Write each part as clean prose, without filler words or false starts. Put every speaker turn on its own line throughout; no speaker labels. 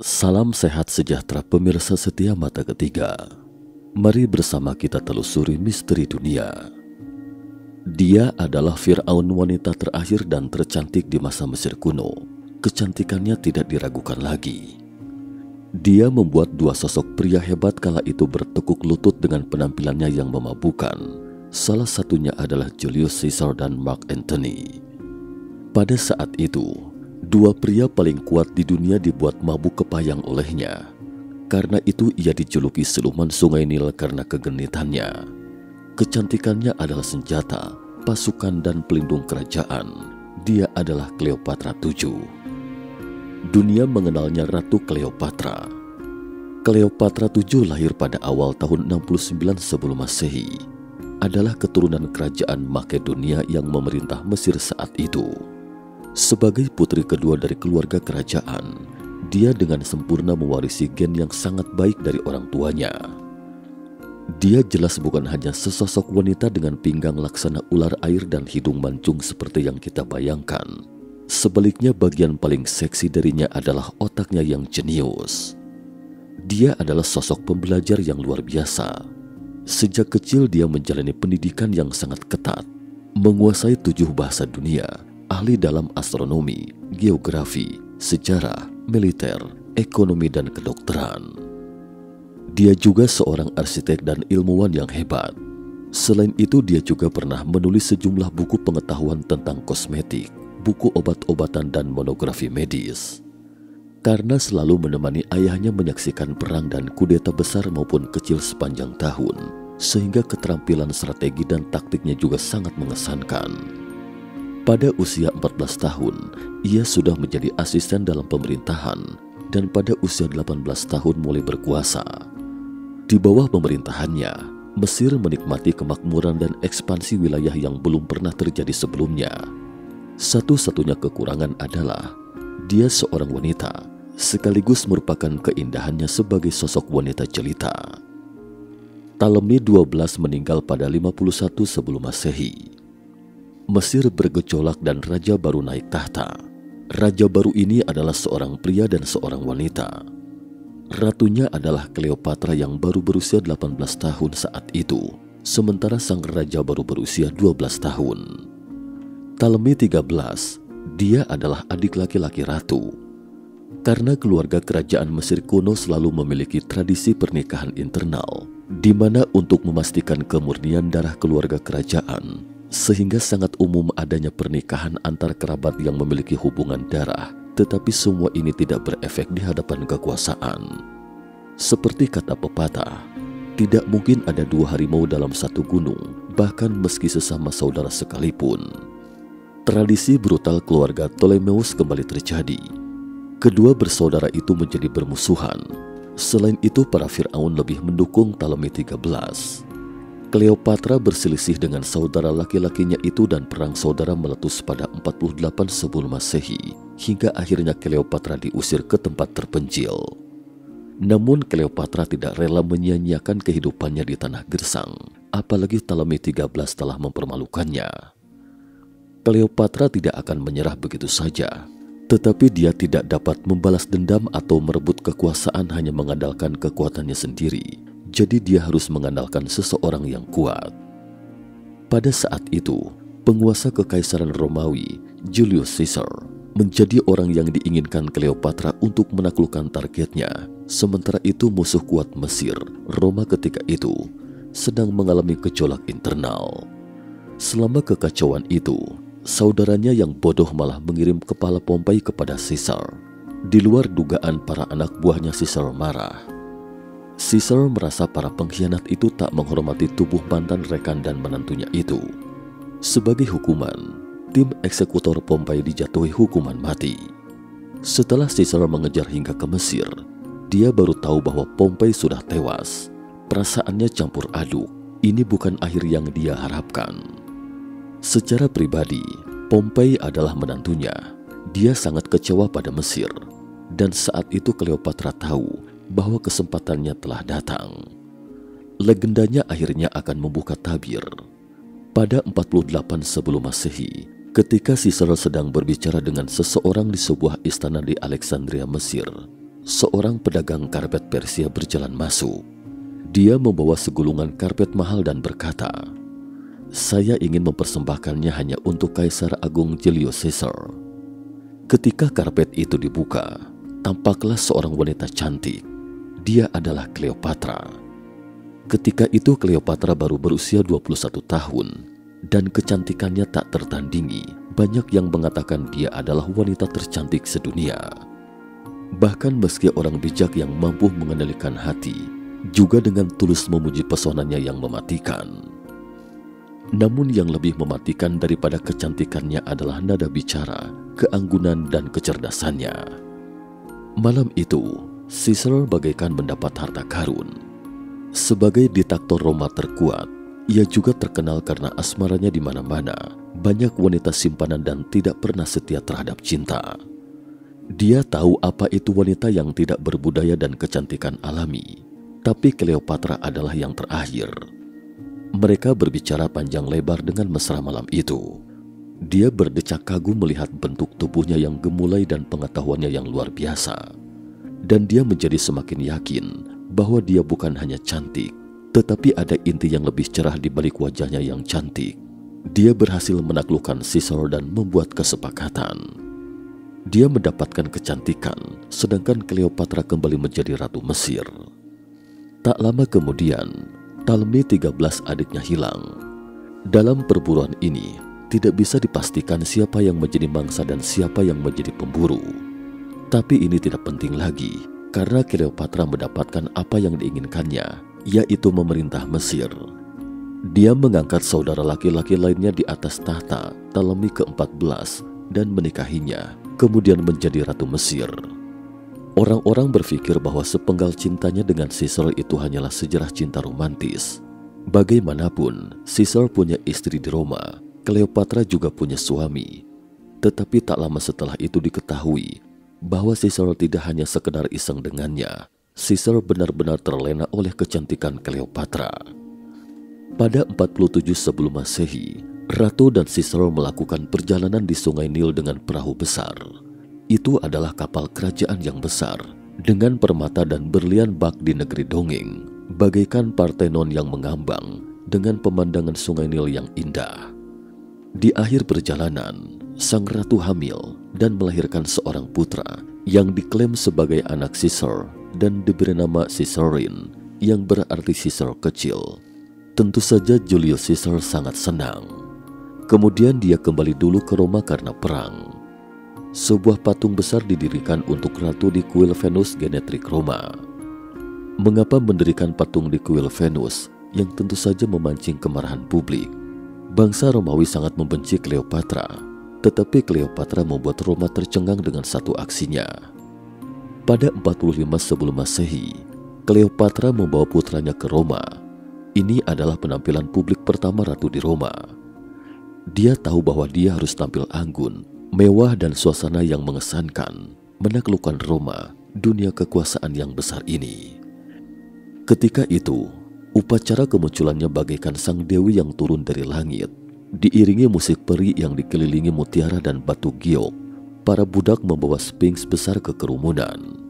Salam sehat sejahtera pemirsa setia Mata Ketiga. Mari bersama kita telusuri misteri dunia. Dia adalah Fir'aun, wanita terakhir dan tercantik di masa Mesir kuno. Kecantikannya tidak diragukan lagi. Dia membuat dua sosok pria hebat kala itu bertekuk lutut dengan penampilannya yang memabukkan. Salah satunya adalah Julius Caesar dan Mark Antony. Pada saat itu, dua pria paling kuat di dunia dibuat mabuk kepayang olehnya. Karena itu ia dijuluki siluman sungai Nil karena kegenitannya. Kecantikannya adalah senjata, pasukan dan pelindung kerajaan. Dia adalah Cleopatra VII. Dunia mengenalnya Ratu Cleopatra. Cleopatra VII lahir pada awal tahun 69 sebelum Masehi. Adalah keturunan kerajaan Makedonia yang memerintah Mesir saat itu. Sebagai putri kedua dari keluarga kerajaan, dia dengan sempurna mewarisi gen yang sangat baik dari orang tuanya. Dia jelas bukan hanya sesosok wanita dengan pinggang laksana ular air dan hidung mancung seperti yang kita bayangkan. Sebaliknya, bagian paling seksi darinya adalah otaknya yang jenius. Dia adalah sosok pembelajar yang luar biasa. Sejak kecil dia menjalani pendidikan yang sangat ketat, menguasai 7 bahasa dunia, ahli dalam astronomi, geografi, sejarah, militer, ekonomi, dan kedokteran. Dia juga seorang arsitek dan ilmuwan yang hebat. Selain itu, dia juga pernah menulis sejumlah buku pengetahuan tentang kosmetik, buku obat-obatan, dan monografi medis. Karena selalu menemani ayahnya menyaksikan perang dan kudeta besar maupun kecil sepanjang tahun, sehingga keterampilan strategi dan taktiknya juga sangat mengesankan. Pada usia 14 tahun, ia sudah menjadi asisten dalam pemerintahan dan pada usia 18 tahun mulai berkuasa. Di bawah pemerintahannya, Mesir menikmati kemakmuran dan ekspansi wilayah yang belum pernah terjadi sebelumnya. Satu-satunya kekurangan adalah dia seorang wanita, sekaligus merupakan keindahannya sebagai sosok wanita jelita. Ptolemy 12 meninggal pada 51 sebelum Masehi. Mesir bergejolak dan raja baru naik tahta. Raja baru ini adalah seorang pria dan seorang wanita. Ratunya adalah Cleopatra yang baru berusia 18 tahun saat itu, sementara sang raja baru berusia 12 tahun. Ptolemy 13, dia adalah adik laki-laki ratu. Karena keluarga kerajaan Mesir kuno selalu memiliki tradisi pernikahan internal, di mana untuk memastikan kemurnian darah keluarga kerajaan, sehingga sangat umum adanya pernikahan antar kerabat yang memiliki hubungan darah, tetapi semua ini tidak berefek di hadapan kekuasaan. Seperti kata pepatah, tidak mungkin ada 2 harimau dalam satu gunung, bahkan meski sesama saudara sekalipun. Tradisi brutal keluarga Ptolemeus kembali terjadi. Kedua bersaudara itu menjadi bermusuhan. Selain itu, para Fir'aun lebih mendukung Ptolemy 13. Cleopatra berselisih dengan saudara laki-lakinya itu dan perang saudara meletus pada 48 sebelum Masehi, hingga akhirnya Cleopatra diusir ke tempat terpencil. Namun Cleopatra tidak rela menyia-nyiakan kehidupannya di tanah gersang, apalagi Ptolemy 13 telah mempermalukannya. Cleopatra tidak akan menyerah begitu saja, tetapi dia tidak dapat membalas dendam atau merebut kekuasaan hanya mengandalkan kekuatannya sendiri. Jadi dia harus mengandalkan seseorang yang kuat. Pada saat itu, penguasa kekaisaran Romawi, Julius Caesar, menjadi orang yang diinginkan Cleopatra untuk menaklukkan targetnya. Sementara itu musuh kuat Mesir, Roma ketika itu, sedang mengalami gejolak internal. Selama kekacauan itu, saudaranya yang bodoh malah mengirim kepala Pompei kepada Caesar. Di luar dugaan, para anak buahnya Caesar marah. Caesar merasa para pengkhianat itu tak menghormati tubuh mantan rekan dan menantunya itu. Sebagai hukuman, tim eksekutor Pompei dijatuhi hukuman mati. Setelah Caesar mengejar hingga ke Mesir, dia baru tahu bahwa Pompei sudah tewas. Perasaannya campur aduk. Ini bukan akhir yang dia harapkan. Secara pribadi, Pompei adalah menantunya. Dia sangat kecewa pada Mesir. Dan saat itu Cleopatra tahu bahwa kesempatannya telah datang. Legendanya akhirnya akan membuka tabir. Pada 48 sebelum Masehi, ketika Caesar sedang berbicara dengan seseorang di sebuah istana di Alexandria, Mesir, seorang pedagang karpet Persia berjalan masuk. Dia membawa segulungan karpet mahal dan berkata, "Saya ingin mempersembahkannya hanya untuk Kaisar Agung Julius Caesar." Ketika karpet itu dibuka, tampaklah seorang wanita cantik. Dia adalah Cleopatra. Ketika itu Cleopatra baru berusia 21 tahun dan kecantikannya tak tertandingi. Banyak yang mengatakan dia adalah wanita tercantik sedunia. Bahkan meski orang bijak yang mampu mengendalikan hati juga dengan tulus memuji pesonanya yang mematikan. Namun yang lebih mematikan daripada kecantikannya adalah nada bicara, keanggunan dan kecerdasannya. Malam itu, Caesar bagaikan mendapat harta karun. Sebagai diktator Roma terkuat, ia juga terkenal karena asmaranya di mana-mana. Banyak wanita simpanan dan tidak pernah setia terhadap cinta. Dia tahu apa itu wanita yang tidak berbudaya dan kecantikan alami. Tapi Cleopatra adalah yang terakhir. Mereka berbicara panjang lebar dengan mesra malam itu. Dia berdecak kagum melihat bentuk tubuhnya yang gemulai dan pengetahuannya yang luar biasa. Dan dia menjadi semakin yakin bahwa dia bukan hanya cantik, tetapi ada inti yang lebih cerah di balik wajahnya yang cantik. Dia berhasil menaklukkan Caesar dan membuat kesepakatan. Dia mendapatkan kecantikan, sedangkan Cleopatra kembali menjadi Ratu Mesir. Tak lama kemudian, Ptolemy 13 adiknya hilang. Dalam perburuan ini, tidak bisa dipastikan siapa yang menjadi mangsa dan siapa yang menjadi pemburu. Tapi ini tidak penting lagi, karena Cleopatra mendapatkan apa yang diinginkannya, yaitu memerintah Mesir. Dia mengangkat saudara laki-laki lainnya di atas tahta, Ptolemy ke-14, dan menikahinya, kemudian menjadi Ratu Mesir. Orang-orang berpikir bahwa sepenggal cintanya dengan Caesar itu hanyalah sejarah cinta romantis. Bagaimanapun, Caesar punya istri di Roma, Cleopatra juga punya suami. Tetapi tak lama setelah itu diketahui bahwa Caesar tidak hanya sekedar iseng dengannya. Caesar benar-benar terlena oleh kecantikan Cleopatra. Pada 47 sebelum Masehi, Ratu dan Caesar melakukan perjalanan di Sungai Nil dengan perahu besar. Itu adalah kapal kerajaan yang besar, dengan permata dan berlian bak di negeri dongeng, bagaikan Parthenon yang mengambang, dengan pemandangan Sungai Nil yang indah. Di akhir perjalanan, sang ratu hamil dan melahirkan seorang putra yang diklaim sebagai anak Caesar dan diberi nama Caesarean, yang berarti Caesar kecil. Tentu saja Julius Caesar sangat senang. Kemudian dia kembali dulu ke Roma karena perang. Sebuah patung besar didirikan untuk ratu di kuil Venus Genetrik Roma. Mengapa mendirikan patung di kuil Venus yang tentu saja memancing kemarahan publik? Bangsa Romawi sangat membenci Cleopatra, tetapi Cleopatra membuat Roma tercengang dengan satu aksinya. Pada 45 sebelum Masehi, Cleopatra membawa putranya ke Roma. Ini adalah penampilan publik pertama ratu di Roma. Dia tahu bahwa dia harus tampil anggun, mewah dan suasana yang mengesankan, menaklukkan Roma, dunia kekuasaan yang besar ini. Ketika itu, upacara kemunculannya bagaikan sang dewi yang turun dari langit, diiringi musik peri yang dikelilingi mutiara dan batu giok. Para budak membawa sphinx besar ke kerumunan.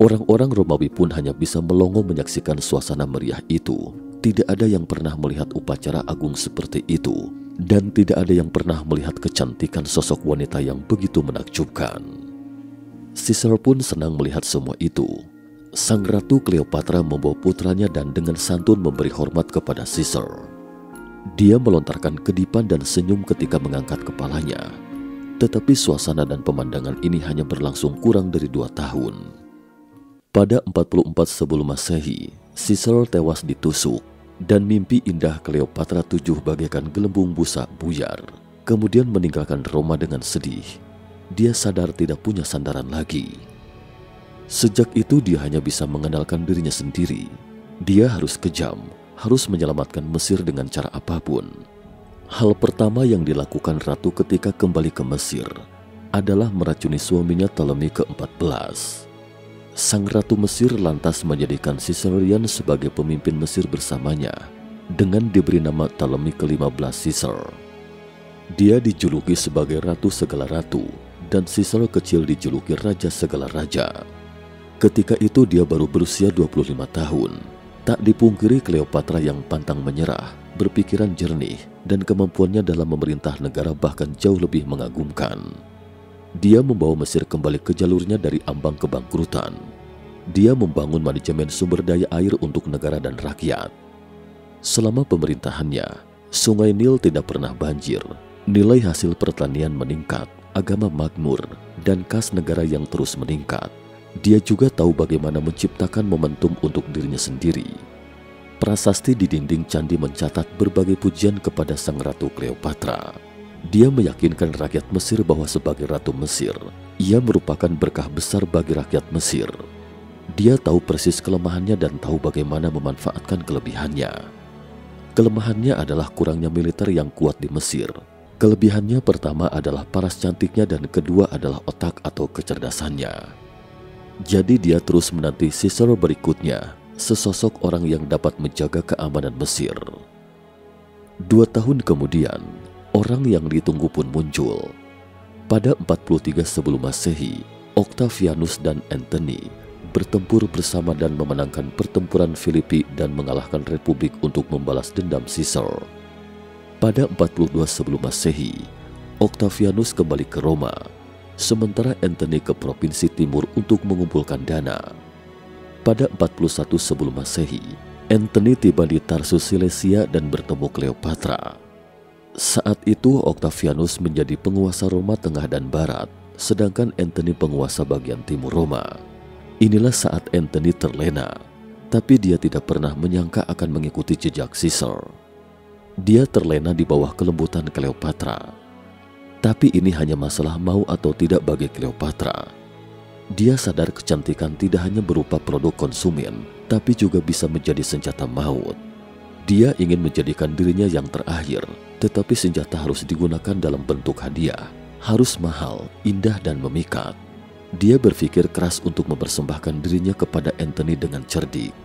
Orang-orang Romawi pun hanya bisa melongo menyaksikan suasana meriah itu. Tidak ada yang pernah melihat upacara agung seperti itu, dan tidak ada yang pernah melihat kecantikan sosok wanita yang begitu menakjubkan. Caesar pun senang melihat semua itu. Sang Ratu Cleopatra membawa putranya dan dengan santun memberi hormat kepada Caesar. Dia melontarkan kedipan dan senyum ketika mengangkat kepalanya. Tetapi suasana dan pemandangan ini hanya berlangsung kurang dari 2 tahun. Pada 44 sebelum Masehi, Caesar tewas ditusuk, dan mimpi indah Cleopatra 7 bagaikan gelembung busa buyar, kemudian meninggalkan Roma dengan sedih. Dia sadar tidak punya sandaran lagi. Sejak itu dia hanya bisa mengandalkan dirinya sendiri. Dia harus kejam, harus menyelamatkan Mesir dengan cara apapun. Hal pertama yang dilakukan ratu ketika kembali ke Mesir adalah meracuni suaminya Ptolemy ke-14. Sang Ratu Mesir lantas menjadikan Caesarean sebagai pemimpin Mesir bersamanya dengan diberi nama Ptolemy ke-15 Caesar. Dia dijuluki sebagai Ratu Segala Ratu dan Caesar kecil dijuluki Raja Segala Raja. Ketika itu dia baru berusia 25 tahun. Tak dipungkiri Cleopatra yang pantang menyerah, berpikiran jernih, dan kemampuannya dalam memerintah negara bahkan jauh lebih mengagumkan. Dia membawa Mesir kembali ke jalurnya dari ambang kebangkrutan. Dia membangun manajemen sumber daya air untuk negara dan rakyat. Selama pemerintahannya, Sungai Nil tidak pernah banjir, nilai hasil pertanian meningkat, agama makmur, dan kas negara yang terus meningkat. Dia juga tahu bagaimana menciptakan momentum untuk dirinya sendiri. Prasasti di dinding candi mencatat berbagai pujian kepada sang Ratu Cleopatra. Dia meyakinkan rakyat Mesir bahwa sebagai Ratu Mesir, ia merupakan berkah besar bagi rakyat Mesir. Dia tahu persis kelemahannya dan tahu bagaimana memanfaatkan kelebihannya. Kelemahannya adalah kurangnya militer yang kuat di Mesir. Kelebihannya pertama adalah paras cantiknya dan kedua adalah otak atau kecerdasannya. Jadi dia terus menanti Caesar berikutnya, sesosok orang yang dapat menjaga keamanan Mesir. 2 tahun kemudian, orang yang ditunggu pun muncul. Pada 43 sebelum Masehi, Octavianus dan Antony bertempur bersama dan memenangkan pertempuran Filipi dan mengalahkan Republik untuk membalas dendam Caesar. Pada 42 sebelum Masehi, Octavianus kembali ke Roma, sementara Antony ke Provinsi Timur untuk mengumpulkan dana. Pada 41 sebelum Masehi, Antony tiba di Tarsus Silesia dan bertemu Cleopatra. Saat itu Octavianus menjadi penguasa Roma Tengah dan Barat, sedangkan Antony penguasa bagian timur Roma. Inilah saat Antony terlena, tapi dia tidak pernah menyangka akan mengikuti jejak Caesar. Dia terlena di bawah kelembutan Cleopatra. Tapi ini hanya masalah mau atau tidak bagi Cleopatra. Dia sadar kecantikan tidak hanya berupa produk konsumen, tapi juga bisa menjadi senjata maut. Dia ingin menjadikan dirinya yang terakhir, tetapi senjata harus digunakan dalam bentuk hadiah, harus mahal, indah dan memikat. Dia berpikir keras untuk mempersembahkan dirinya kepada Antony dengan cerdik.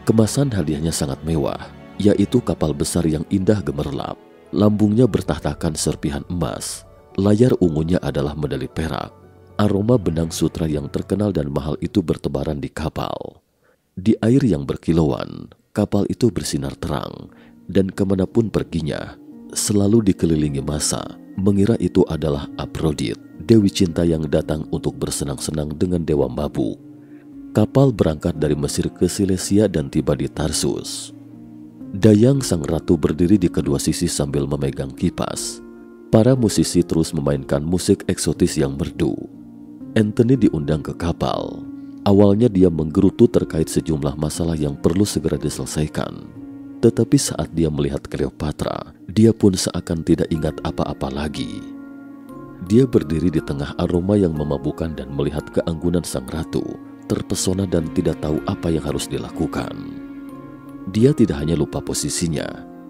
Kemasan hadiahnya sangat mewah, yaitu kapal besar yang indah gemerlap. Lambungnya bertahtakan serpihan emas, layar ungunya adalah medali perak. Aroma benang sutra yang terkenal dan mahal itu bertebaran di kapal. Di air yang berkilauan, kapal itu bersinar terang, dan kemanapun perginya, selalu dikelilingi massa, mengira itu adalah Aphrodite, dewi cinta yang datang untuk bersenang-senang dengan dewa mabuk. Kapal berangkat dari Mesir ke Silesia dan tiba di Tarsus. Dayang sang ratu berdiri di kedua sisi sambil memegang kipas. Para musisi terus memainkan musik eksotis yang merdu. Antony diundang ke kapal. Awalnya dia menggerutu terkait sejumlah masalah yang perlu segera diselesaikan. Tetapi saat dia melihat Cleopatra, dia pun seakan tidak ingat apa-apa lagi. Dia berdiri di tengah aroma yang memabukkan dan melihat keanggunan sang ratu, terpesona dan tidak tahu apa yang harus dilakukan. Dia tidak hanya lupa posisinya,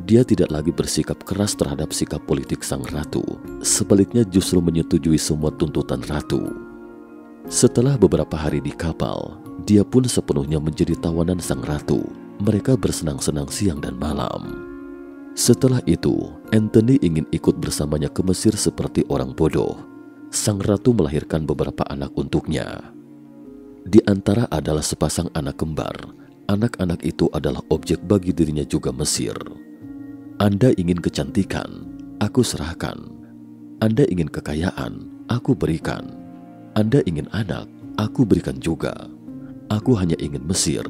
dia tidak lagi bersikap keras terhadap sikap politik sang ratu, sebaliknya justru menyetujui semua tuntutan ratu. Setelah beberapa hari di kapal, dia pun sepenuhnya menjadi tawanan sang ratu. Mereka bersenang-senang siang dan malam. Setelah itu, Antony ingin ikut bersamanya ke Mesir seperti orang bodoh. Sang ratu melahirkan beberapa anak untuknya. Di antara adalah sepasang anak kembar. Anak-anak itu adalah objek bagi dirinya juga Mesir. Anda ingin kecantikan, aku serahkan. Anda ingin kekayaan, aku berikan. Anda ingin anak, aku berikan juga. Aku hanya ingin Mesir.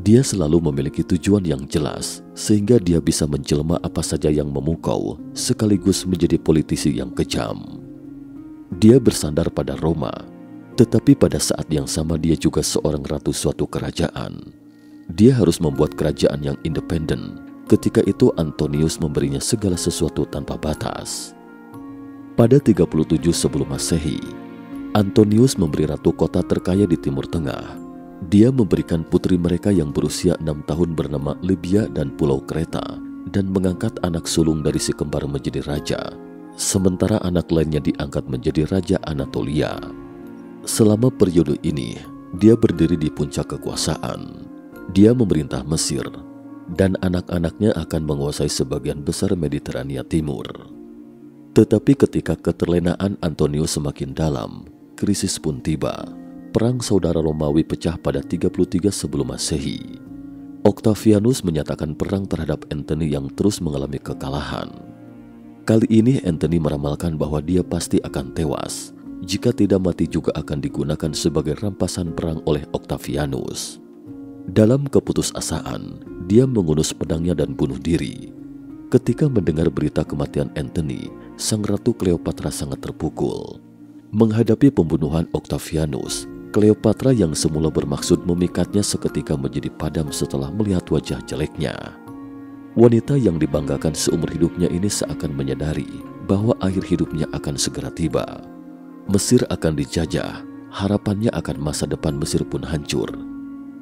Dia selalu memiliki tujuan yang jelas, sehingga dia bisa menjelma apa saja yang memukau, sekaligus menjadi politisi yang kejam. Dia bersandar pada Roma, tetapi pada saat yang sama dia juga seorang ratu suatu kerajaan. Dia harus membuat kerajaan yang independen. Ketika itu Antonius memberinya segala sesuatu tanpa batas. Pada 37 sebelum Masehi, Antonius memberi ratu kota terkaya di Timur Tengah. Dia memberikan putri mereka yang berusia 6 tahun bernama Libya dan Pulau Kreta, dan mengangkat anak sulung dari si kembar menjadi raja, sementara anak lainnya diangkat menjadi raja Anatolia. Selama periode ini, dia berdiri di puncak kekuasaan. Dia memerintah Mesir, dan anak-anaknya akan menguasai sebagian besar Mediterania Timur. Tetapi ketika keterlenaan Antonius semakin dalam, krisis pun tiba. Perang saudara Romawi pecah pada 33 sebelum Masehi. Octavianus menyatakan perang terhadap Antony yang terus mengalami kekalahan. Kali ini Antony meramalkan bahwa dia pasti akan tewas. Jika tidak mati juga akan digunakan sebagai rampasan perang oleh Octavianus. Dalam keputusasaan, dia mengunus pedangnya dan bunuh diri. Ketika mendengar berita kematian Antony, Sang Ratu Cleopatra sangat terpukul. Menghadapi pembunuhan Octavianus, Cleopatra yang semula bermaksud memikatnya seketika menjadi padam setelah melihat wajah jeleknya. Wanita yang dibanggakan seumur hidupnya ini seakan menyadari bahwa akhir hidupnya akan segera tiba. Mesir akan dijajah, harapannya akan masa depan Mesir pun hancur.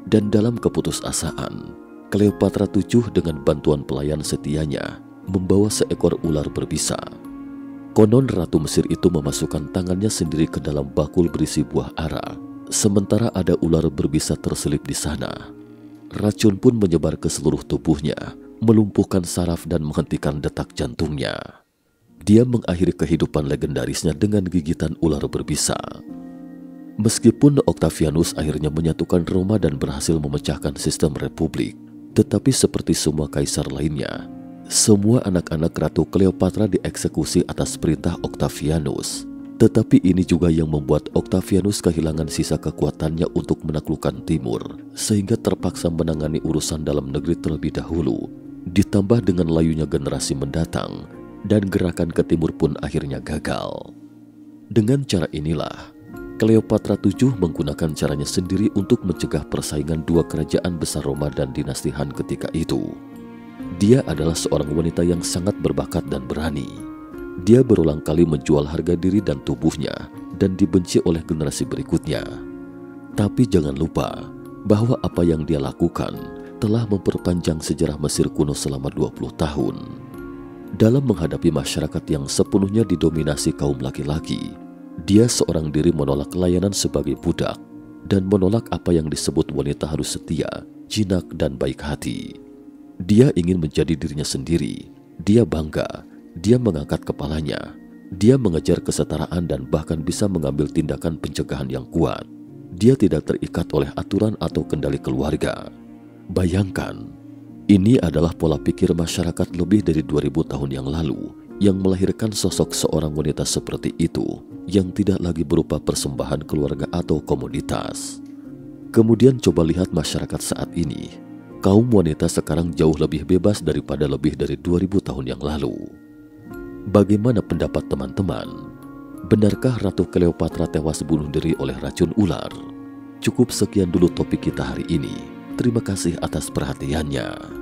Dan dalam keputusasaan, Cleopatra tujuh dengan bantuan pelayan setianya membawa seekor ular berbisa. Konon Ratu Mesir itu memasukkan tangannya sendiri ke dalam bakul berisi buah ara, sementara ada ular berbisa terselip di sana. Racun pun menyebar ke seluruh tubuhnya, melumpuhkan saraf dan menghentikan detak jantungnya. Dia mengakhiri kehidupan legendarisnya dengan gigitan ular berbisa. Meskipun Octavianus akhirnya menyatukan Roma dan berhasil memecahkan sistem republik, tetapi seperti semua kaisar lainnya, semua anak-anak Ratu Cleopatra dieksekusi atas perintah Octavianus. Tetapi ini juga yang membuat Octavianus kehilangan sisa kekuatannya untuk menaklukkan timur, sehingga terpaksa menangani urusan dalam negeri terlebih dahulu. Ditambah dengan layunya generasi mendatang, dan gerakan ke timur pun akhirnya gagal. Dengan cara inilah, Cleopatra VII menggunakan caranya sendiri untuk mencegah persaingan dua kerajaan besar Roma dan dinasti Han ketika itu. Dia adalah seorang wanita yang sangat berbakat dan berani. Dia berulang kali menjual harga diri dan tubuhnya dan dibenci oleh generasi berikutnya. Tapi jangan lupa bahwa apa yang dia lakukan telah memperpanjang sejarah Mesir kuno selama 20 tahun. Dalam menghadapi masyarakat yang sepenuhnya didominasi kaum laki-laki, dia seorang diri menolak layanan sebagai budak dan menolak apa yang disebut wanita harus setia, jinak, dan baik hati. Dia ingin menjadi dirinya sendiri. Dia bangga. Dia mengangkat kepalanya. Dia mengejar kesetaraan dan bahkan bisa mengambil tindakan pencegahan yang kuat. Dia tidak terikat oleh aturan atau kendali keluarga. Bayangkan, ini adalah pola pikir masyarakat lebih dari 2000 tahun yang lalu yang melahirkan sosok seorang wanita seperti itu yang tidak lagi berupa persembahan keluarga atau komoditas. Kemudian coba lihat masyarakat saat ini. Kaum wanita sekarang jauh lebih bebas daripada lebih dari 2000 tahun yang lalu. Bagaimana pendapat teman-teman? Benarkah Ratu Cleopatra tewas bunuh diri oleh racun ular? Cukup sekian dulu topik kita hari ini. Terima kasih atas perhatiannya.